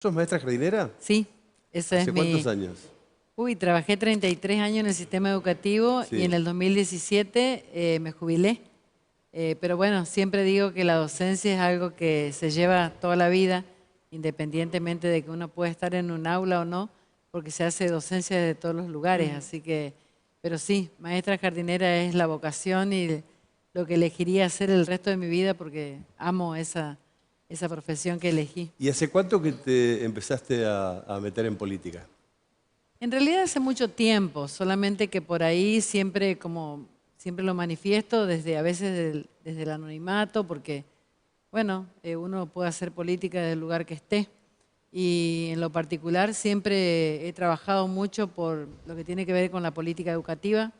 ¿Sos maestra jardinera? Sí, esa es ¿Hace cuántos años? Uy, trabajé 33 años en el sistema educativo y en Sí. el 2017 me jubilé. Pero bueno, siempre digo que la docencia es algo que se lleva toda la vida, independientemente de que uno pueda estar en un aula o no, porque se hace docencia desde todos los lugares. Así que, pero sí, maestra jardinera es la vocación y lo que elegiría hacer el resto de mi vida porque amo esa profesión que elegí. ¿Y hace cuánto que te empezaste a meter en política? En realidad hace mucho tiempo, solamente que por ahí siempre, como siempre lo manifiesto, desde a veces desde el anonimato, porque, bueno, uno puede hacer política desde el lugar que esté. Y en lo particular siempre he trabajado mucho por lo que tiene que ver con la política educativa,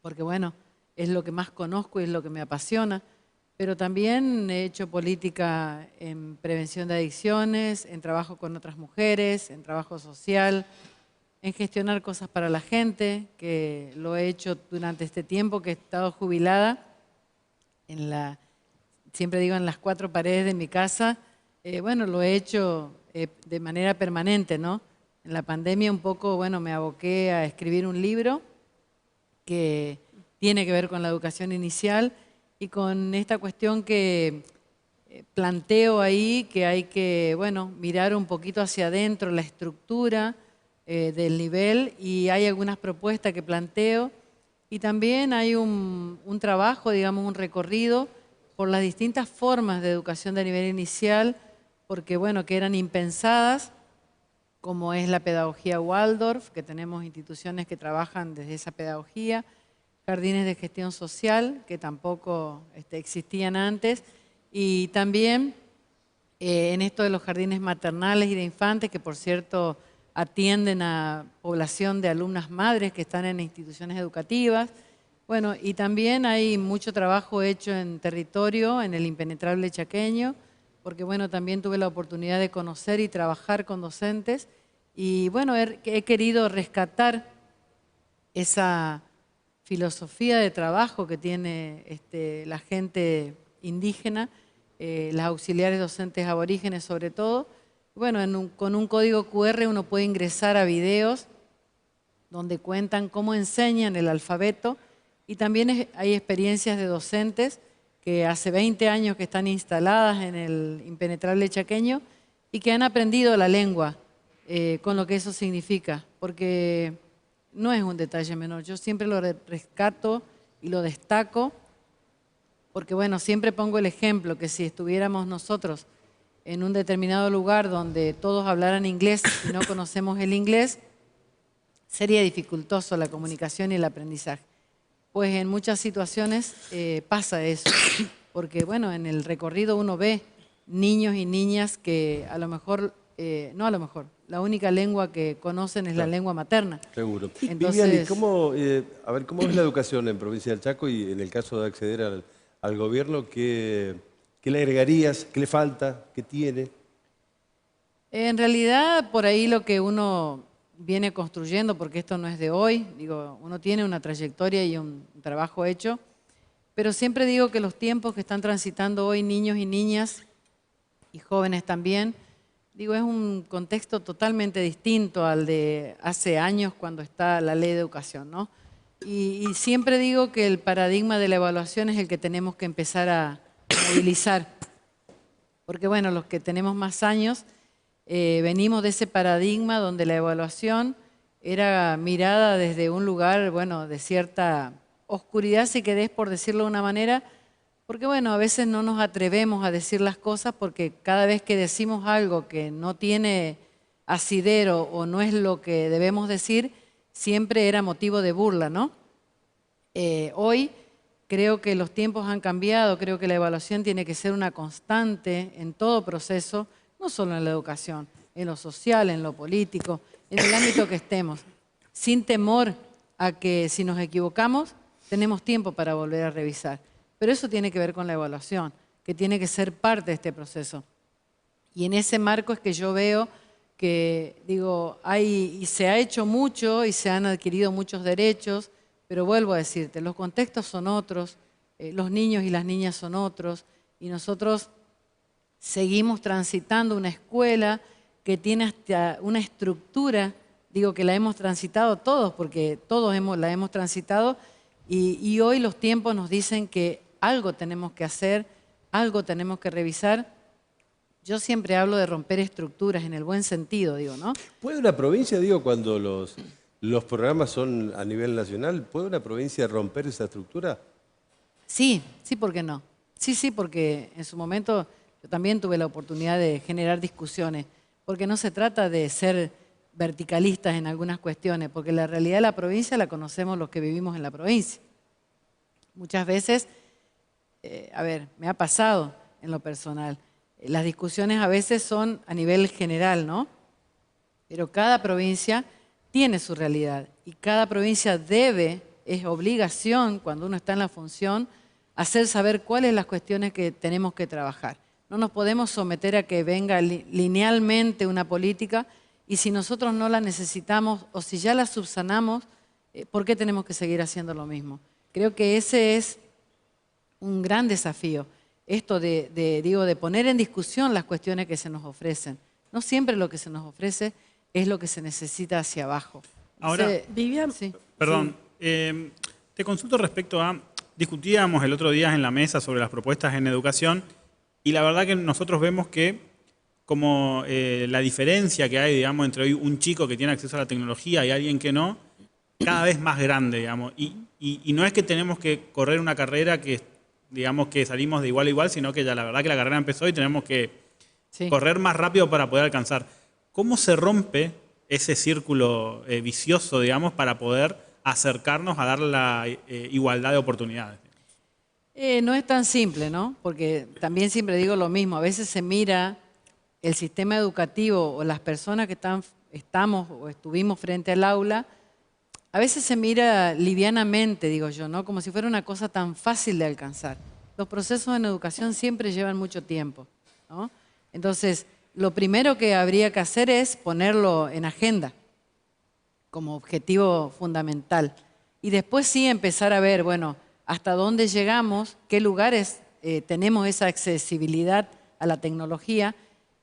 porque, bueno, es lo que más conozco y es lo que me apasiona. Pero también he hecho política en prevención de adicciones, en trabajo con otras mujeres, en trabajo social, en gestionar cosas para la gente, que lo he hecho durante este tiempo que he estado jubilada, siempre digo en las cuatro paredes de mi casa. Bueno, lo he hecho de manera permanente, ¿no? En la pandemia un poco, bueno, me aboqué a escribir un libro que tiene que ver con la educación inicial y con esta cuestión que planteo ahí, que hay que, bueno, mirar un poquito hacia adentro la estructura del nivel, y hay algunas propuestas que planteo y también hay un trabajo, digamos, un recorrido por las distintas formas de educación de nivel inicial, porque, bueno, que eran impensadas, como es la pedagogía Waldorf, que tenemos instituciones que trabajan desde esa pedagogía, jardines de gestión social, que tampoco existían antes, y también en esto de los jardines maternales y de infantes, que por cierto atienden a población de alumnas madres que están en instituciones educativas. Bueno, y también hay mucho trabajo hecho en territorio, en el impenetrable chaqueño, porque bueno, también tuve la oportunidad de conocer y trabajar con docentes, y bueno, he querido rescatar esa filosofía de trabajo que tiene la gente indígena, las auxiliares docentes aborígenes sobre todo. Bueno, con un código QR uno puede ingresar a videos donde cuentan cómo enseñan el alfabeto, y también hay experiencias de docentes que hace 20 años que están instaladas en el impenetrable chaqueño y que han aprendido la lengua con lo que eso significa, porque no es un detalle menor. Yo siempre lo rescato y lo destaco, porque bueno, siempre pongo el ejemplo que si estuviéramos nosotros en un determinado lugar donde todos hablaran inglés y no conocemos el inglés, sería dificultoso la comunicación y el aprendizaje. Pues en muchas situaciones pasa eso, porque bueno, en el recorrido uno ve niños y niñas que a lo mejor, no a lo mejor, la única lengua que conocen es la Claro, lengua materna. seguro. Vivian, ¿y Entonces, cómo, a ver, cómo es la educación en Provincia del Chaco y en el caso de acceder al gobierno, qué le agregarías, qué le falta, qué tiene? en realidad por ahí lo que uno viene construyendo, porque esto no es de hoy, digo, uno tiene una trayectoria y un trabajo hecho, pero siempre digo que los tiempos que están transitando hoy niños y niñas y jóvenes también, digo, es un contexto totalmente distinto al de hace años cuando está la ley de educación, ¿no? Y siempre digo que el paradigma de la evaluación es el que tenemos que empezar a movilizar, porque bueno, los que tenemos más años venimos de ese paradigma donde la evaluación era mirada desde un lugar, bueno, de cierta oscuridad, si querés, por decirlo de una manera, porque bueno, a veces no nos atrevemos a decir las cosas porque cada vez que decimos algo que no tiene asidero o no es lo que debemos decir, siempre era motivo de burla, ¿no? Hoy creo que los tiempos han cambiado, creo que la evaluación tiene que ser una constante en todo proceso, no solo en la educación, en lo social, en lo político, en el ámbito que estemos, sin temor a que si nos equivocamos tenemos tiempo para volver a revisar. Pero eso tiene que ver con la evaluación, que tiene que ser parte de este proceso. Y en ese marco es que yo veo que, digo, y se ha hecho mucho y se han adquirido muchos derechos, pero vuelvo a decirte, los contextos son otros, los niños y las niñas son otros, y nosotros seguimos transitando una escuela que tiene hasta una estructura, digo que la hemos transitado todos, porque todos la hemos transitado, y hoy los tiempos nos dicen que algo tenemos que hacer, algo tenemos que revisar. Yo siempre hablo de romper estructuras en el buen sentido, digo, ¿no? ¿Puede una provincia, digo, cuando los programas son a nivel nacional, puede una provincia romper esa estructura? Sí, sí, ¿por qué no? Sí, sí, porque en su momento yo también tuve la oportunidad de generar discusiones, porque no se trata de ser verticalistas en algunas cuestiones, porque la realidad de la provincia la conocemos los que vivimos en la provincia. Muchas veces, a ver, me ha pasado en lo personal, las discusiones a veces son a nivel general, ¿no? Pero cada provincia tiene su realidad y cada provincia debe, es obligación, cuando uno está en la función, hacer saber cuáles son las cuestiones que tenemos que trabajar. No nos podemos someter a que venga linealmente una política y si nosotros no la necesitamos o si ya la subsanamos, ¿por qué tenemos que seguir haciendo lo mismo? Creo que ese es un gran desafío, esto de poner en discusión las cuestiones que se nos ofrecen. No siempre lo que se nos ofrece es lo que se necesita hacia abajo. Ahora, Vivian, sí, perdón, te consulto respecto a, discutíamos el otro día en la mesa sobre las propuestas en educación y la verdad que nosotros vemos que como la diferencia que hay, digamos, entre hoy un chico que tiene acceso a la tecnología y alguien que no, cada vez más grande, digamos. Y no es que tenemos que correr una carrera que, digamos, que salimos de igual a igual, sino que ya la verdad que la carrera empezó y tenemos que correr más rápido para poder alcanzar. ¿Cómo se rompe ese círculo vicioso, digamos, para poder acercarnos a dar la igualdad de oportunidades? No es tan simple, ¿no? Porque también siempre digo lo mismo, a veces se mira el sistema educativo o las personas que estamos o estuvimos frente al aula, a veces se mira livianamente, digo yo, ¿no? Como si fuera una cosa tan fácil de alcanzar. Los procesos en educación siempre llevan mucho tiempo, ¿no? Entonces, lo primero que habría que hacer es ponerlo en agenda como objetivo fundamental. Y después sí empezar a ver, bueno, hasta dónde llegamos, qué lugares tenemos esa accesibilidad a la tecnología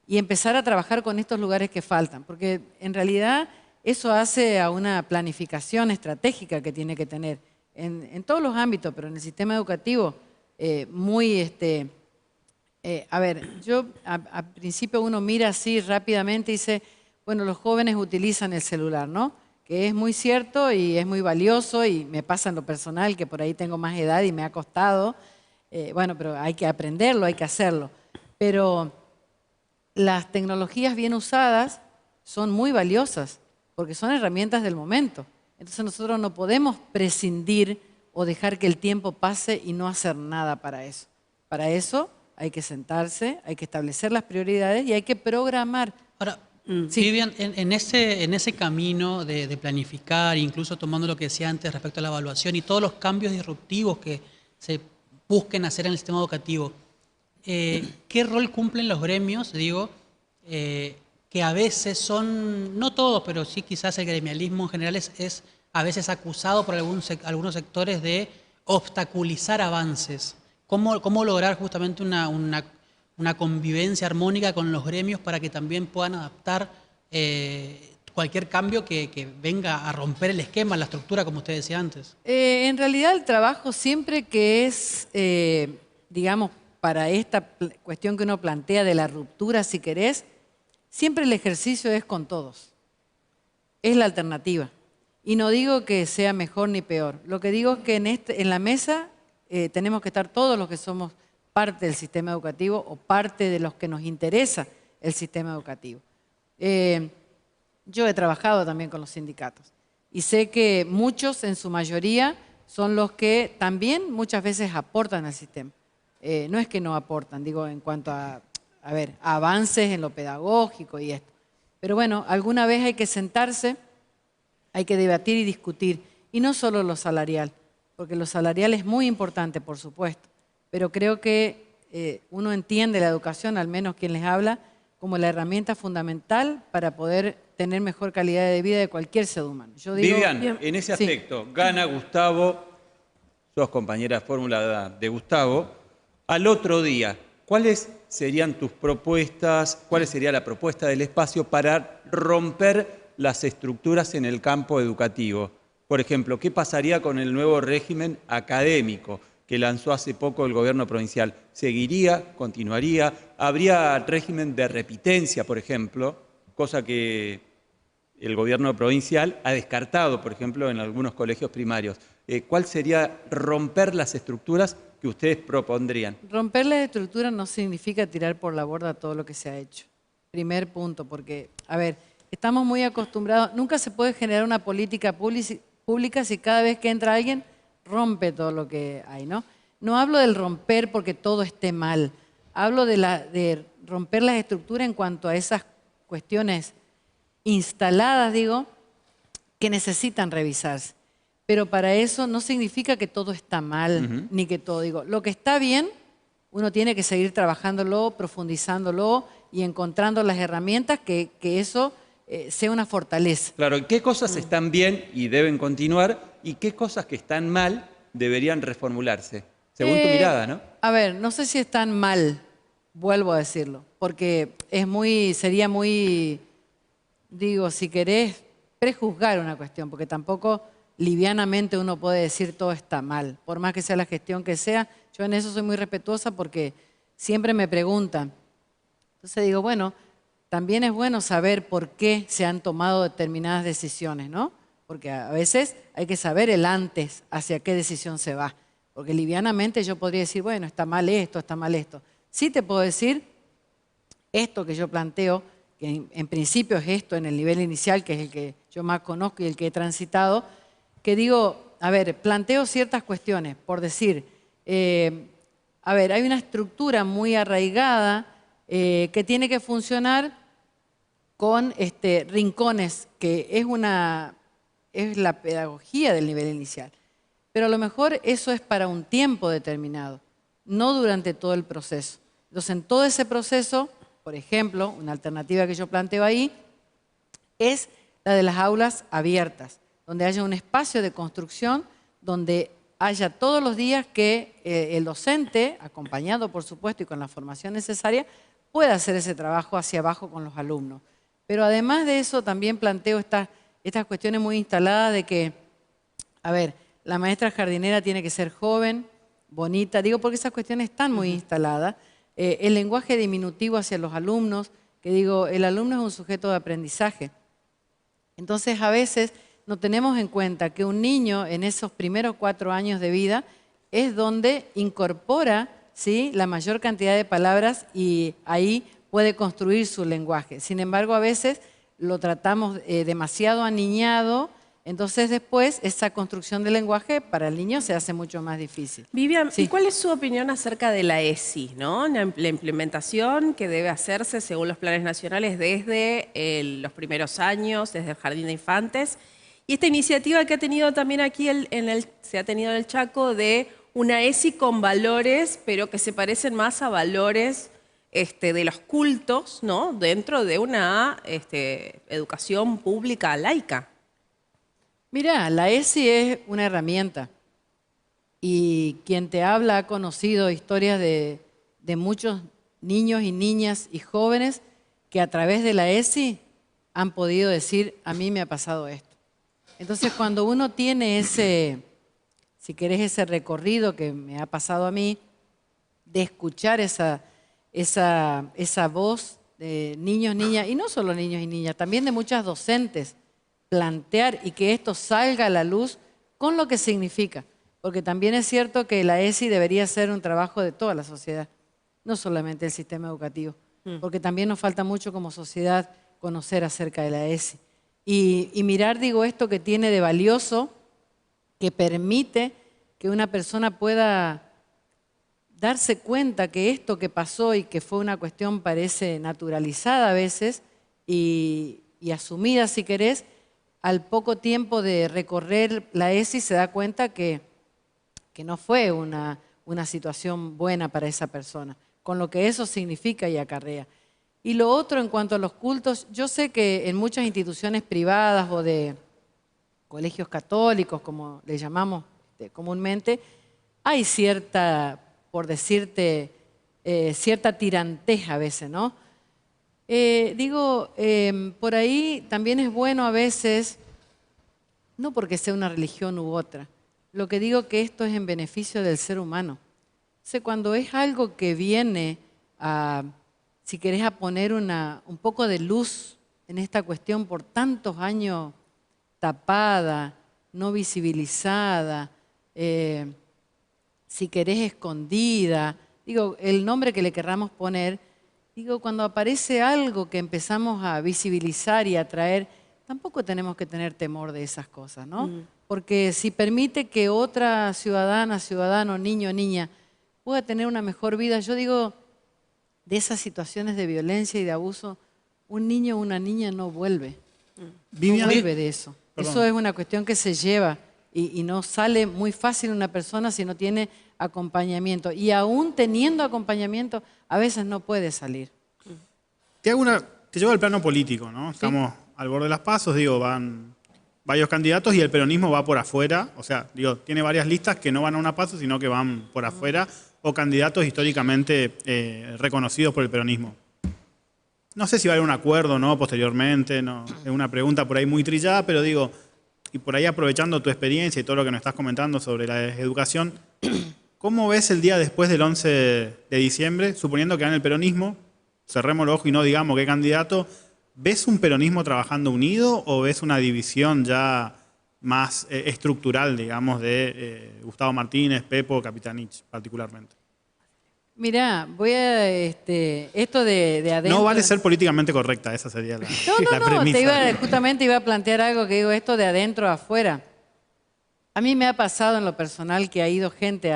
y empezar a trabajar con estos lugares que faltan. Porque en realidad eso hace a una planificación estratégica que tiene que tener en todos los ámbitos, pero en el sistema educativo a ver, yo al principio uno mira así rápidamente y dice, bueno, los jóvenes utilizan el celular, ¿no? Que es muy cierto y es muy valioso y me pasa en lo personal que por ahí tengo más edad y me ha costado. Bueno, pero hay que aprenderlo, hay que hacerlo. Pero las tecnologías bien usadas son muy valiosas porque son herramientas del momento. Entonces nosotros no podemos prescindir o dejar que el tiempo pase y no hacer nada para eso. Para eso hay que sentarse, hay que establecer las prioridades y hay que programar. ahora, Sí. Vivian, en ese camino de planificar, incluso tomando lo que decía antes respecto a la evaluación y todos los cambios disruptivos que se busquen hacer en el sistema educativo, ¿qué rol cumplen los gremios? Digo, que a veces son, no todos, pero sí quizás el gremialismo en general es a veces acusado por algunos sectores de obstaculizar avances. ¿Cómo lograr justamente una convivencia armónica con los gremios para que también puedan adaptar cualquier cambio que venga a romper el esquema, la estructura, como usted decía antes? En realidad el trabajo siempre que es, digamos, para esta cuestión que uno plantea de la ruptura, si querés, siempre el ejercicio es con todos. Es la alternativa. Y no digo que sea mejor ni peor. Lo que digo es que en la mesa tenemos que estar todos los que somos parte del sistema educativo o parte de los que nos interesa el sistema educativo. Yo he trabajado también con los sindicatos y sé que muchos, en su mayoría, son los que también muchas veces aportan al sistema. No es que no aportan, digo, en cuanto a avances en lo pedagógico y esto. Pero bueno, alguna vez hay que sentarse, hay que debatir y discutir, y no solo lo salarial, porque lo salarial es muy importante, por supuesto, pero creo que uno entiende la educación, al menos quien les habla, como la herramienta fundamental para poder tener mejor calidad de vida de cualquier ser humano. Yo digo, Vivian, en ese aspecto, gana Gustavo, sos compañera de fórmula de Gustavo, al otro día, ¿cuáles serían tus propuestas, cuál sería la propuesta del espacio para romper las estructuras en el campo educativo? Por ejemplo, ¿qué pasaría con el nuevo régimen académico que lanzó hace poco el gobierno provincial? ¿Seguiría? ¿Continuaría? ¿Habría régimen de repitencia, por ejemplo? Cosa que el gobierno provincial ha descartado, por ejemplo, en algunos colegios primarios. ¿Cuál sería romper las estructuras que ustedes propondrían? Romper las estructuras no significa tirar por la borda todo lo que se ha hecho. Primer punto, porque, a ver, estamos muy acostumbrados, nunca se puede generar una política pública si cada vez que entra alguien rompe todo lo que hay, ¿no? No hablo del romper porque todo esté mal, hablo de romper las estructuras en cuanto a esas cuestiones instaladas, digo, que necesitan revisarse. Pero para eso no significa que todo está mal, ni que todo, digo, lo que está bien, uno tiene que seguir trabajándolo, profundizándolo y encontrando las herramientas que eso sea una fortaleza. Claro, ¿y qué cosas están bien y deben continuar y qué cosas que están mal deberían reformularse? Según tu mirada, ¿no? A ver, no sé si están mal, vuelvo a decirlo, porque sería muy, digo, si querés, prejuzgar una cuestión, porque tampoco livianamente uno puede decir todo está mal, por más que sea la gestión que sea. Yo en eso soy muy respetuosa porque siempre me preguntan. Entonces digo, bueno, también es bueno saber por qué se han tomado determinadas decisiones, ¿no? Porque a veces hay que saber el antes hacia qué decisión se va. Porque livianamente yo podría decir, bueno, está mal esto, está mal esto. Sí te puedo decir esto que yo planteo, que en principio es esto en el nivel inicial, que es el que yo más conozco y el que he transitado, que digo, a ver, planteo ciertas cuestiones, por decir, a ver, hay una estructura muy arraigada que tiene que funcionar con rincones, que es la pedagogía del nivel inicial. Pero a lo mejor eso es para un tiempo determinado, no durante todo el proceso. Entonces, en todo ese proceso, por ejemplo, una alternativa que yo planteo ahí es la de las aulas abiertas, donde haya un espacio de construcción, donde haya todos los días que el docente, acompañado por supuesto y con la formación necesaria, pueda hacer ese trabajo hacia abajo con los alumnos. Pero además de eso también planteo estas cuestiones muy instaladas de que, a ver, la maestra jardinera tiene que ser joven, bonita, digo porque esas cuestiones están muy instaladas. El lenguaje diminutivo hacia los alumnos, que digo, el alumno es un sujeto de aprendizaje. Entonces a veces no tenemos en cuenta que un niño en esos primeros 4 años de vida es donde incorpora, ¿sí?, la mayor cantidad de palabras y ahí puede construir su lenguaje. Sin embargo, a veces lo tratamos demasiado aniñado, entonces después esa construcción del lenguaje para el niño se hace mucho más difícil. Vivian, Sí. ¿y cuál es su opinión acerca de la ESI, ¿no? La implementación que debe hacerse según los planes nacionales desde los primeros años, desde el jardín de infantes? Y esta iniciativa que ha tenido también aquí se ha tenido en el Chaco de una ESI con valores, pero que se parecen más a valores de los cultos, ¿no? Dentro de una educación pública laica. Mirá, la ESI es una herramienta y quien te habla ha conocido historias de muchos niños y niñas y jóvenes que a través de la ESI han podido decir, a mí me ha pasado esto. Entonces, cuando uno tiene si querés, ese recorrido que me ha pasado a mí, de escuchar esa voz de niños, niñas, y no solo niños y niñas, también de muchas docentes, plantear y que esto salga a la luz con lo que significa. Porque también es cierto que la ESI debería ser un trabajo de toda la sociedad, no solamente el sistema educativo, porque también nos falta mucho como sociedad conocer acerca de la ESI. Y mirar, digo, esto que tiene de valioso, que permite que una persona pueda darse cuenta que esto que pasó y que fue una cuestión parece naturalizada a veces y asumida, si querés, al poco tiempo de recorrer la ESI se da cuenta que no fue una situación buena para esa persona, con lo que eso significa y acarrea. Y lo otro en cuanto a los cultos, yo sé que en muchas instituciones privadas o de colegios católicos, como le llamamos comúnmente, hay cierta, por decirte, cierta tirantez a veces, ¿no? Por ahí también es bueno a veces, no porque sea una religión u otra, lo que digo que esto es en beneficio del ser humano. O sea, cuando es algo que viene a, si querés, a poner un poco de luz en esta cuestión por tantos años tapada, no visibilizada, si querés escondida, digo, el nombre que le querramos poner, digo, cuando aparece algo que empezamos a visibilizar y a traer, tampoco tenemos que tener temor de esas cosas, ¿no? Porque si permite que otra ciudadana, ciudadano, niño, niña, pueda tener una mejor vida, yo digo, de esas situaciones de violencia y de abuso, un niño o una niña no vuelve. No vuelve de eso. Perdón. Eso es una cuestión que se lleva y no sale muy fácil una persona si no tiene acompañamiento. Y aún teniendo acompañamiento, a veces no puede salir. Te llevo al plano político, ¿no? Estamos al borde de las pasos, digo, van varios candidatos y el peronismo va por afuera. O sea, digo, tiene varias listas que no van a una paso, sino que van por afuera, o candidatos históricamente reconocidos por el peronismo. No sé si va a haber un acuerdo, ¿no? Posteriormente, no, es una pregunta por ahí muy trillada, pero digo, y por ahí aprovechando tu experiencia y todo lo que nos estás comentando sobre la educación, ¿cómo ves el día después del 11 de diciembre, suponiendo que gane el peronismo, cerremos el ojo y no digamos qué candidato, ¿ves un peronismo trabajando unido o ves una división ya más estructural, digamos, de Gustavo Martínez, Pepo, Capitanich particularmente? Mirá, voy a esto de adentro. No vale ser políticamente correcta, esa sería la, la premisa. Justamente iba a plantear algo que digo, esto de adentro a afuera. A mí me ha pasado en lo personal que ha ido gente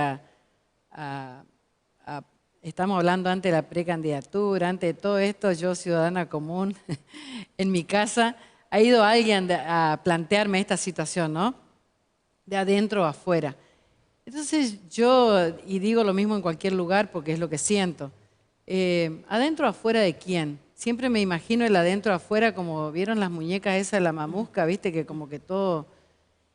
estamos hablando antes de la precandidatura, antes de todo esto, yo ciudadana común, en mi casa, ha ido alguien a plantearme esta situación, ¿no? De adentro a afuera. Entonces yo, y digo lo mismo en cualquier lugar porque es lo que siento, ¿adentro o afuera de quién? Siempre me imagino el adentro o afuera como vieron las muñecas esas de la mamusca, ¿viste? Que como que todo...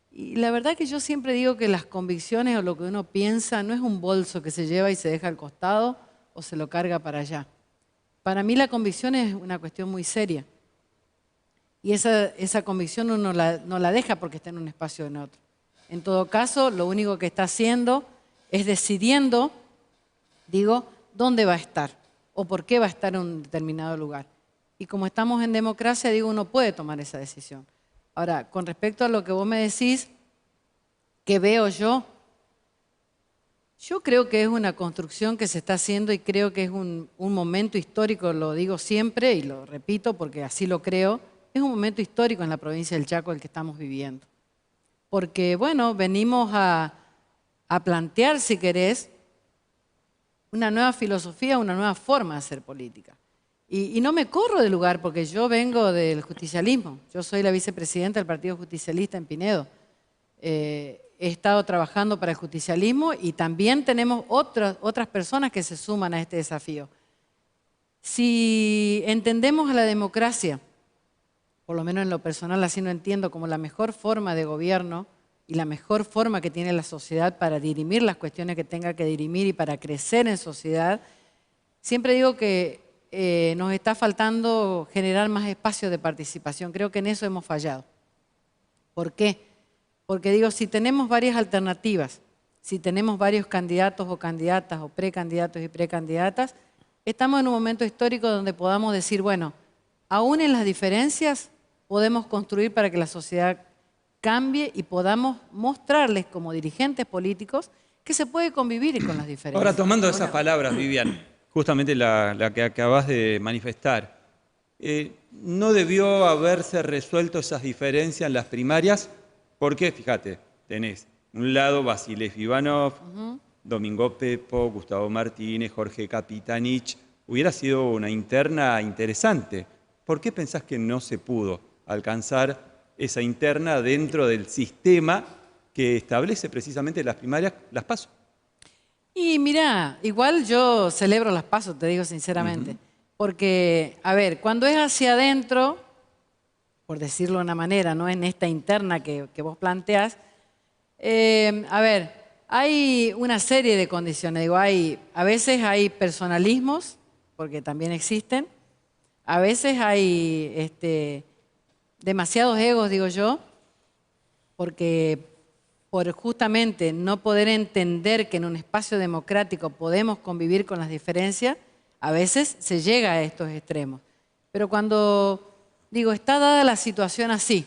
Y la verdad que yo siempre digo que las convicciones o lo que uno piensa no es un bolso que se lleva y se deja al costado o se lo carga para allá. Para mí la convicción es una cuestión muy seria. Y esa convicción uno no la deja porque está en un espacio o en otro. En todo caso, lo único que está haciendo es decidiendo, digo, dónde va a estar o por qué va a estar en un determinado lugar. Y como estamos en democracia, digo, uno puede tomar esa decisión. Ahora, con respecto a lo que vos me decís, ¿qué veo yo? Yo creo que es una construcción que se está haciendo y creo que es un momento histórico, lo digo siempre y lo repito porque así lo creo, es un momento histórico en la provincia del Chaco el que estamos viviendo. Porque, bueno, venimos a plantear, si querés, una nueva filosofía, una nueva forma de hacer política. Y no me corro del lugar porque yo vengo del justicialismo. Yo soy la vicepresidenta del Partido Justicialista en Pinedo. He estado trabajando para el justicialismo y también tenemos otras personas que se suman a este desafío. Si entendemos a la democracia, por lo menos en lo personal así lo entiendo, como la mejor forma de gobierno y la mejor forma que tiene la sociedad para dirimir las cuestiones que tenga que dirimir y para crecer en sociedad, siempre digo que nos está faltando generar más espacios de participación. Creo que en eso hemos fallado. ¿Por qué? Porque digo, si tenemos varias alternativas, si tenemos varios candidatos o candidatas o precandidatos y precandidatas, estamos en un momento histórico donde podamos decir, bueno, aún en las diferencias podemos construir para que la sociedad cambie y podamos mostrarles como dirigentes políticos que se puede convivir con las diferencias. Ahora, tomando esas palabras, Vivian, justamente la que acabas de manifestar, ¿no debió haberse resuelto esas diferencias en las primarias? Porque, fíjate, tenés un lado Vasilevs Ivanov, Domingo Pepo, Gustavo Martínez, Jorge Capitanich. Hubiera sido una interna interesante. ¿Por qué pensás que no se pudo alcanzar esa interna dentro del sistema que establece precisamente las primarias, las PASO? Y mirá, igual yo celebro las PASO, te digo sinceramente. Porque, a ver, cuando es hacia adentro, por decirlo de una manera, no en esta interna que vos planteás, a ver, hay una serie de condiciones. Digo, a veces hay personalismos, porque también existen. A veces hay demasiados egos, digo yo, porque por justamente no poder entender que en un espacio democrático podemos convivir con las diferencias, a veces se llega a estos extremos. Pero cuando, digo, está dada la situación así,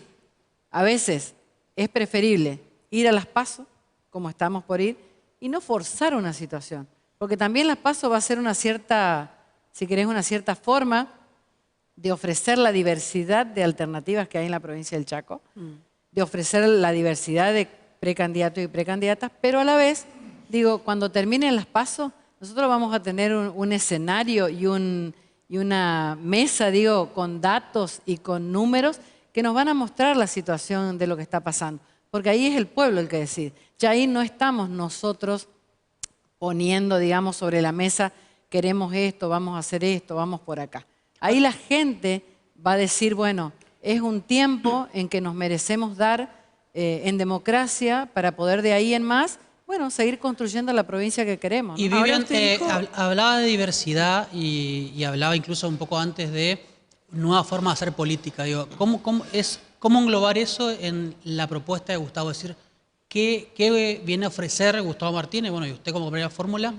a veces es preferible ir a las PASO, como estamos por ir, y no forzar una situación. Porque también las PASO va a ser una cierta, si querés, una cierta forma de ofrecer la diversidad de alternativas que hay en la provincia del Chaco, de ofrecer la diversidad de precandidatos y precandidatas, pero a la vez, digo, cuando terminen las PASO, nosotros vamos a tener un escenario y una mesa, digo, con datos y con números que nos van a mostrar la situación de lo que está pasando. Porque ahí es el pueblo el que decide. Ya ahí no estamos nosotros poniendo, digamos, sobre la mesa, queremos esto, vamos a hacer esto, vamos por acá. Ahí la gente va a decir, bueno, es un tiempo en que nos merecemos dar en democracia para poder de ahí en más, bueno, seguir construyendo la provincia que queremos, ¿no? Y Vivian hablaba de diversidad y hablaba incluso un poco antes de nueva forma de hacer política. Digo, ¿cómo englobar eso en la propuesta de Gustavo? Es decir, ¿qué viene a ofrecer Gustavo Martínez? Bueno, y usted como primera fórmula,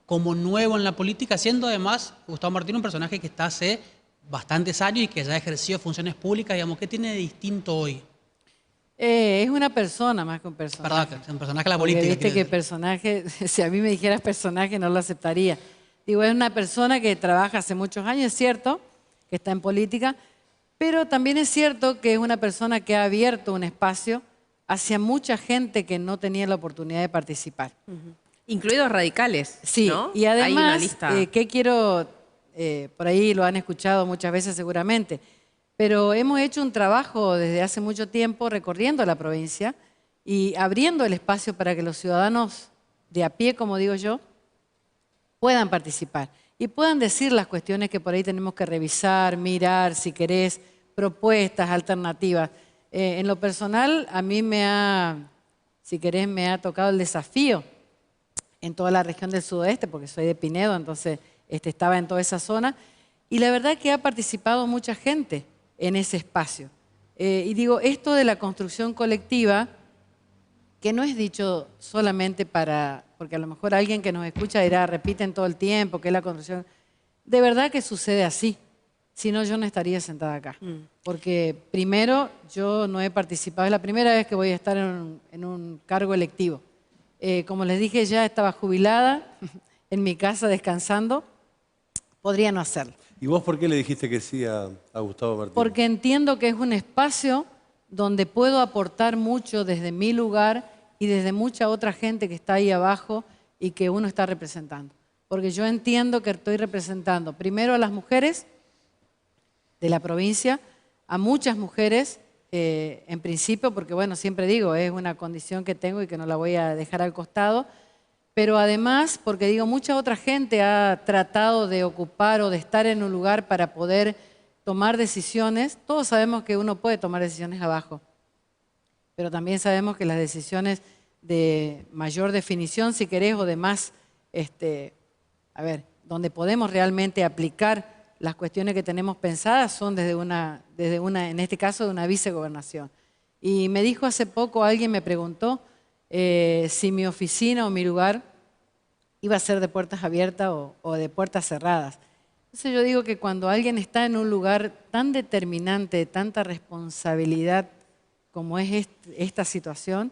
como nuevo en la política, siendo además Gustavo Martínez un personaje que está hace bastantes años y que ya ha ejercido funciones públicas. Digamos, ¿qué tiene de distinto hoy? Es una persona más que un personaje. Perdón, es un personaje de la Porque política. viste que personaje, si a mí me dijeras personaje no lo aceptaría. Digo, es una persona que trabaja hace muchos años, es cierto, que está en política, pero también es cierto que es una persona que ha abierto un espacio hacia mucha gente que no tenía la oportunidad de participar. Incluidos radicales, Sí, ¿no? y Hay una además, lista. ¿qué quiero? Por ahí lo han escuchado muchas veces seguramente, pero hemos hecho un trabajo desde hace mucho tiempo recorriendo la provincia y abriendo el espacio para que los ciudadanos de a pie, como digo yo, puedan participar y puedan decir las cuestiones que por ahí tenemos que revisar, mirar, si querés, propuestas, alternativas. En lo personal, a mí si querés, me ha tocado el desafío en toda la región del sudoeste, porque soy de Pinedo, entonces estaba en toda esa zona, y la verdad que ha participado mucha gente en ese espacio. Y digo, esto de la construcción colectiva, que no es dicho solamente porque a lo mejor alguien que nos escucha dirá, repiten todo el tiempo, que es la construcción. De verdad que sucede así, si no yo no estaría sentada acá. Porque primero, yo no he participado, es la primera vez que voy a estar en un cargo electivo. Como les dije, ya estaba jubilada, en mi casa descansando, podría no hacerlo. ¿Y vos por qué le dijiste que sí a Gustavo Martínez? Porque entiendo que es un espacio donde puedo aportar mucho desde mi lugar y desde mucha otra gente que está ahí abajo y que uno está representando. Porque yo entiendo que estoy representando primero a las mujeres de la provincia, a muchas mujeres, en principio, porque bueno, siempre digo, es una condición que tengo y que no la voy a dejar al costado, pero además, porque digo, mucha otra gente ha tratado de ocupar o de estar en un lugar para poder tomar decisiones. Todos sabemos que uno puede tomar decisiones abajo, pero también sabemos que las decisiones de mayor definición, si querés, o de más, donde podemos realmente aplicar las cuestiones que tenemos pensadas son desde una, en este caso, de una vicegobernación. Y me dijo hace poco, alguien me preguntó si mi oficina o mi lugar iba a ser de puertas abiertas o de puertas cerradas. Entonces yo digo que cuando alguien está en un lugar tan determinante, de tanta responsabilidad como es esta situación,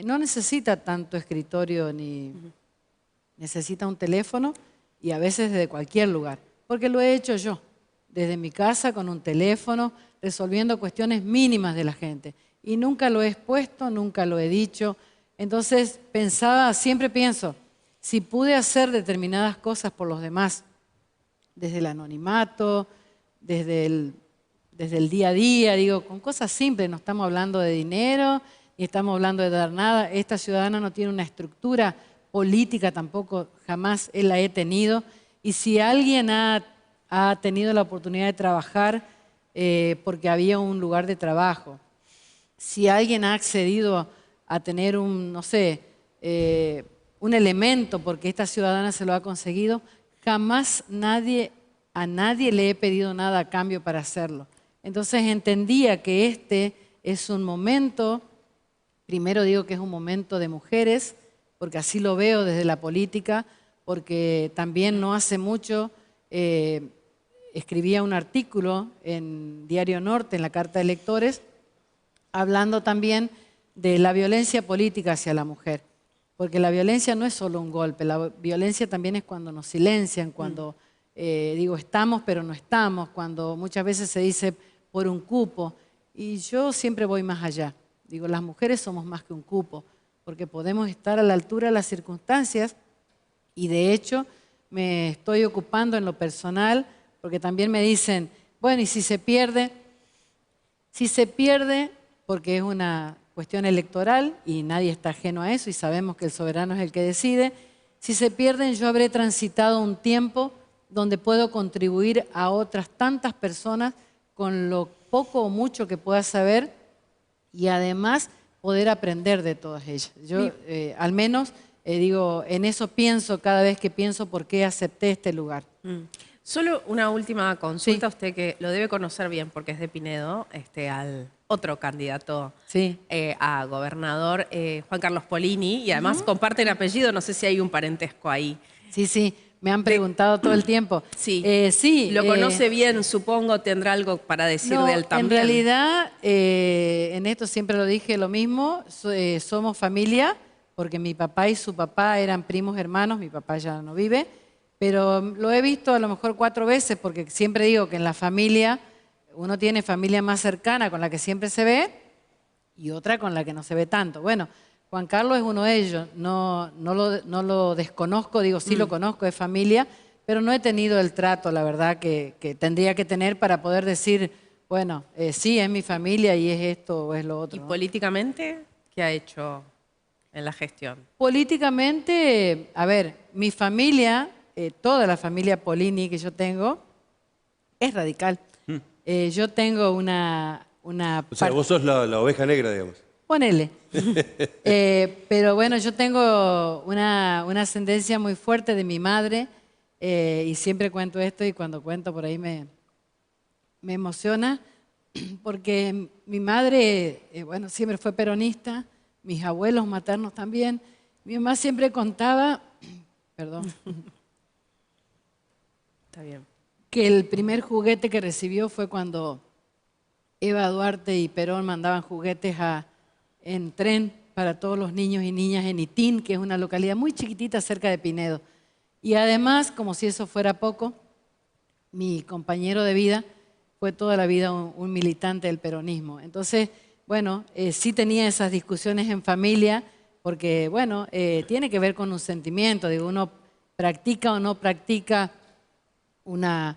no necesita tanto escritorio ni necesita un teléfono y a veces desde cualquier lugar. Porque lo he hecho yo, desde mi casa con un teléfono, resolviendo cuestiones mínimas de la gente. Y nunca lo he expuesto, nunca lo he dicho. Entonces siempre pienso, si pude hacer determinadas cosas por los demás, desde el anonimato, desde el día a día, digo, con cosas simples, no estamos hablando de dinero, ni estamos hablando de dar nada. Esta ciudadana no tiene una estructura política tampoco, jamás la he tenido. Y si alguien ha tenido la oportunidad de trabajar porque había un lugar de trabajo, si alguien ha accedido a tener un elemento porque esta ciudadana se lo ha conseguido, jamás a nadie le he pedido nada a cambio para hacerlo. Entonces entendía que este es un momento, primero digo que es un momento de mujeres, porque así lo veo desde la política, porque también no hace mucho escribía un artículo en Diario Norte, en la Carta de Electores, hablando también de la violencia política hacia la mujer. Porque la violencia no es solo un golpe, la violencia también es cuando nos silencian, cuando digo estamos pero no estamos, cuando muchas veces se dice por un cupo. Y yo siempre voy más allá. Digo, las mujeres somos más que un cupo, porque podemos estar a la altura de las circunstancias y de hecho me estoy ocupando en lo personal, porque también me dicen, bueno, ¿y si se pierde? Si se pierde, porque es una cuestión electoral y nadie está ajeno a eso y sabemos que el soberano es el que decide, si se pierden yo habré transitado un tiempo donde puedo contribuir a otras tantas personas con lo poco o mucho que pueda saber y además poder aprender de todas ellas. Yo al menos digo, en eso pienso cada vez que pienso por qué acepté este lugar. Solo una última consulta, Sí. usted que lo debe conocer bien porque es de Pinedo, al otro candidato Sí. a gobernador, Juan Carlos Polini, y además comparten apellido, no sé si hay un parentesco ahí. Sí, sí, me han preguntado todo el tiempo. Sí, sí. Lo conoce bien, supongo, tendrá algo para decir No, de él también. en realidad, en esto siempre lo dije lo mismo, somos familia, porque mi papá y su papá eran primos hermanos, mi papá ya no vive, pero lo he visto a lo mejor 4 veces, porque siempre digo que en la familia, uno tiene familia más cercana con la que siempre se ve y otra con la que no se ve tanto. Bueno, Juan Carlos es uno de ellos, no lo desconozco, digo sí lo conozco, es familia, pero no he tenido el trato, la verdad, que tendría que tener para poder decir, bueno, sí, es mi familia y es esto o es lo otro. ¿Y ¿no? políticamente qué ha hecho en la gestión? Políticamente, a ver, mi familia, toda la familia Polini que yo tengo, es radical. Yo tengo una O sea, vos sos la oveja negra, digamos. Ponele. Pero bueno, yo tengo una ascendencia muy fuerte de mi madre y siempre cuento esto y cuando cuento por ahí me emociona porque mi madre, bueno, siempre fue peronista, mis abuelos maternos también. Mi mamá siempre contaba, perdón, Está bien. que el primer juguete que recibió fue cuando Eva Duarte y Perón mandaban juguetes en tren para todos los niños y niñas en Itín, que es una localidad muy chiquitita cerca de Pinedo. Y además, como si eso fuera poco, mi compañero de vida fue toda la vida un militante del peronismo. Entonces, bueno, sí tenía esas discusiones en familia, porque, bueno, tiene que ver con un sentimiento, digo, uno practica o no practica una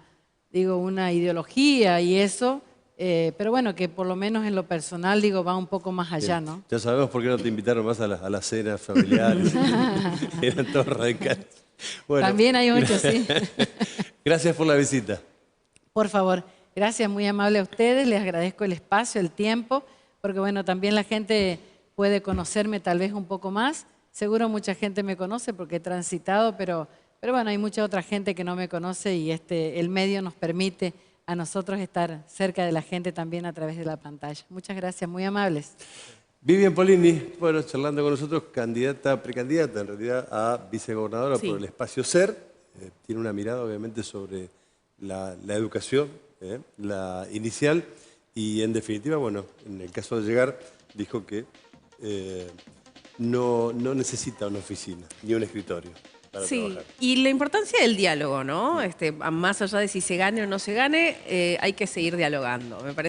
ideología y eso, pero bueno, que por lo menos en lo personal, digo, va un poco más allá, ¿no? Ya sabemos por qué no te invitaron más a las cenas familiares. Eran todos radicales. Bueno, También hay muchos, sí. gracias por la visita. Por favor, gracias, muy amable a ustedes, les agradezco el espacio, el tiempo, porque bueno, también la gente puede conocerme tal vez un poco más. Seguro mucha gente me conoce porque he transitado, pero bueno, hay mucha otra gente que no me conoce y el medio nos permite a nosotros estar cerca de la gente también a través de la pantalla. Muchas gracias, muy amables. Vivian Polini, bueno, charlando con nosotros, precandidata en realidad a vicegobernadora Sí. por el espacio SER. Tiene una mirada obviamente sobre la educación, la inicial, y en definitiva, bueno, en el caso de llegar, dijo que no necesita una oficina ni un escritorio para Sí, trabajar. y la importancia del diálogo, ¿no? Más allá de si se gane o no se gane, hay que seguir dialogando. Me parece